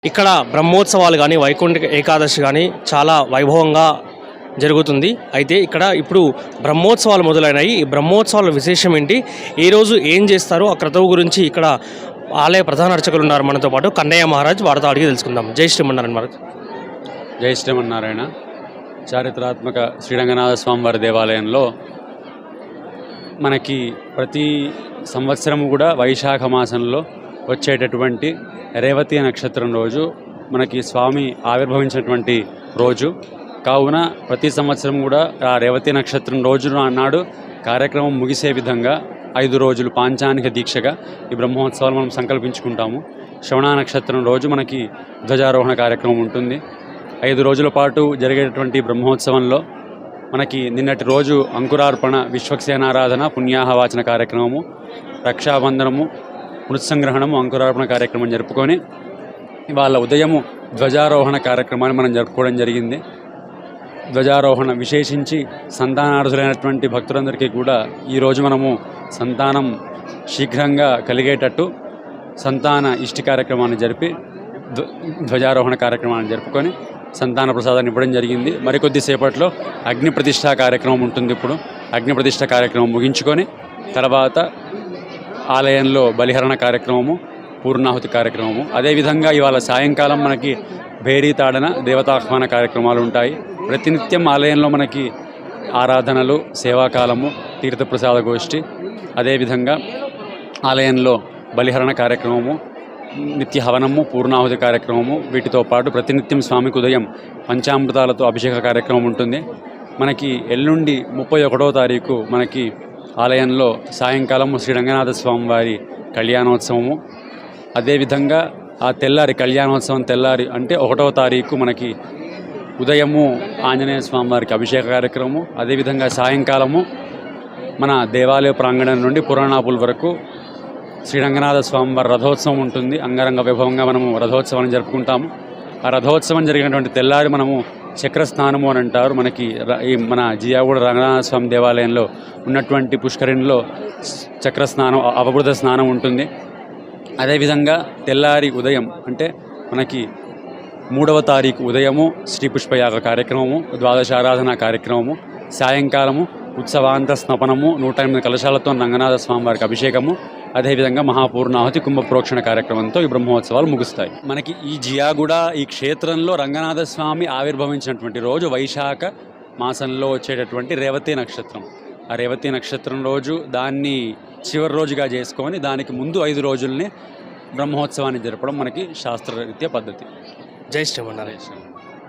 ఇక్కడ బ్రహ్మోత్సవాలు కానీ వైకుంఠ ఏకాదశి కానీ చాలా వైభవంగా జరుగుతుంది. అయితే ఇక్కడ ఇప్పుడు బ్రహ్మోత్సవాలు మొదలైనాయి. ఈ బ్రహ్మోత్సవాల విశేషం ఏంటి, ఏ రోజు ఏం చేస్తారో ఆ క్రతువు గురించి ఇక్కడ ఆలయ ప్రధాన అర్చకులు ఉన్నారు మనతో పాటు. కన్నయ్య మహారాజ్, వారితో అడిగి తెలుసుకుందాం. జై శ్రీమన్నారాయణ మహారాజ్. జై శ్రీమన్నారాయణ. చారిత్రాత్మక శ్రీరంగనాథ స్వామివారి దేవాలయంలో మనకి ప్రతి సంవత్సరం కూడా వైశాఖ మాసంలో వచ్చేటటువంటి రేవతి నక్షత్రం రోజు మనకి స్వామి ఆవిర్భవించినటువంటి రోజు కావున ప్రతి సంవత్సరం కూడా ఆ రేవతి నక్షత్రం రోజు నాడు కార్యక్రమం ముగిసే విధంగా 5 రోజులు పాంచానిక దీక్షగా ఈ బ్రహ్మోత్సవాలు మనం సంకల్పించుకుంటాము. శ్రవణ నక్షత్రం రోజు మనకి ధ్వజారోహణ కార్యక్రమం ఉంటుంది. 5 రోజుల పాటు జరిగేటటువంటి బ్రహ్మోత్సవంలో మనకి నిన్నటి రోజు అంకురార్పణ, విశ్వక్సేనారాధన, పుణ్యాహవాచన కార్యక్రమము, రక్షాబంధనము, మృత్సంగ్రహణము, అంకురార్పణ కార్యక్రమం జరుపుకొని ఇవాళ ఉదయము ధ్వజారోహణ కార్యక్రమాన్ని మనం జరుపుకోవడం జరిగింది. ధ్వజారోహణ విశేషించి సంతానార్థులైనటువంటి భక్తులందరికీ కూడా ఈరోజు మనము సంతానం శీఘ్రంగా కలిగేటట్టు సంతాన ఇష్టి కార్యక్రమాన్ని జరిపి ధ్వజారోహణ కార్యక్రమాన్ని జరుపుకొని సంతాన ప్రసాదాన్ని ఇవ్వడం జరిగింది. మరికొద్ది సేపట్లో అగ్ని ప్రతిష్ఠా కార్యక్రమం ఉంటుంది. ఇప్పుడు అగ్ని ప్రతిష్ఠ కార్యక్రమం ముగించుకొని తర్వాత ఆలయంలో బలిహరణ కార్యక్రమము, పూర్ణాహుతి కార్యక్రమము, అదేవిధంగా ఇవాళ సాయంకాలం మనకి భేరీ తాడన దేవతాహ్వాన కార్యక్రమాలు ఉంటాయి. ప్రతినిత్యం ఆలయంలో మనకి ఆరాధనలు, సేవాకాలము, తీర్థప్రసాద గోష్ఠి, అదేవిధంగా ఆలయంలో బలిహరణ కార్యక్రమము, నిత్య హవనము, పూర్ణాహుతి కార్యక్రమము, వీటితో పాటు ప్రతినిత్యం స్వామికి ఉదయం పంచామృతాలతో అభిషేక కార్యక్రమం ఉంటుంది. మనకి ఎల్లుండి 31వ తారీఖు మనకి ఆలయంలో సాయంకాలం శ్రీరంగనాథ స్వామి వారి కళ్యాణోత్సవము, అదేవిధంగా ఆ తెల్లారి కళ్యాణోత్సవం తెల్లారి అంటే 1వ తారీఖు మనకి ఉదయము ఆంజనేయ స్వామి వారికి అభిషేక కార్యక్రమము, అదేవిధంగా సాయంకాలము మన దేవాలయ ప్రాంగణం నుండి పురాణాపుల వరకు శ్రీరంగనాథ స్వామి వారి రథోత్సవం ఉంటుంది. అంగరంగ వైభవంగా మనము రథోత్సవాన్ని జరుపుకుంటాము. ఆ రథోత్సవం జరిగినటువంటి తెల్లారి మనము చక్రస్నానము అని అంటారు. మనకి ఈ మన జియాగూడ రంగనాథ స్వామి దేవాలయంలో ఉన్నటువంటి పుష్కరిణిలో చక్రస్నానం, అవబృత స్నానం ఉంటుంది. అదేవిధంగా తెల్లారి ఉదయం అంటే మనకి 3వ తారీఖు ఉదయము శ్రీ పుష్పయాగ కార్యక్రమము, ద్వాదశారాధన కార్యక్రమము, సాయంకాలము ఉత్సవాంత స్నపనము, 108 కలశాలతో రంగనాథ స్వామి వారికి అభిషేకము, అదేవిధంగా మహాపూర్ణాహుతి, కుంభ ప్రోక్షణ కార్యక్రమంతో ఈ బ్రహ్మోత్సవాలు ముగుస్తాయి. మనకి ఈ జియాగూడ ఈ క్షేత్రంలో రంగనాథ స్వామి ఆవిర్భవించినటువంటి రోజు వైశాఖ మాసంలో వచ్చేటటువంటి రేవతి నక్షత్రం. ఆ రేవతి నక్షత్రం రోజు దాన్ని చివరి రోజుగా చేసుకొని దానికి ముందు 5 రోజుల్ని బ్రహ్మోత్సవాన్ని జరపడం మనకి శాస్త్రరీత్యా పద్ధతి. జై శ్రీమన్నారాయణ.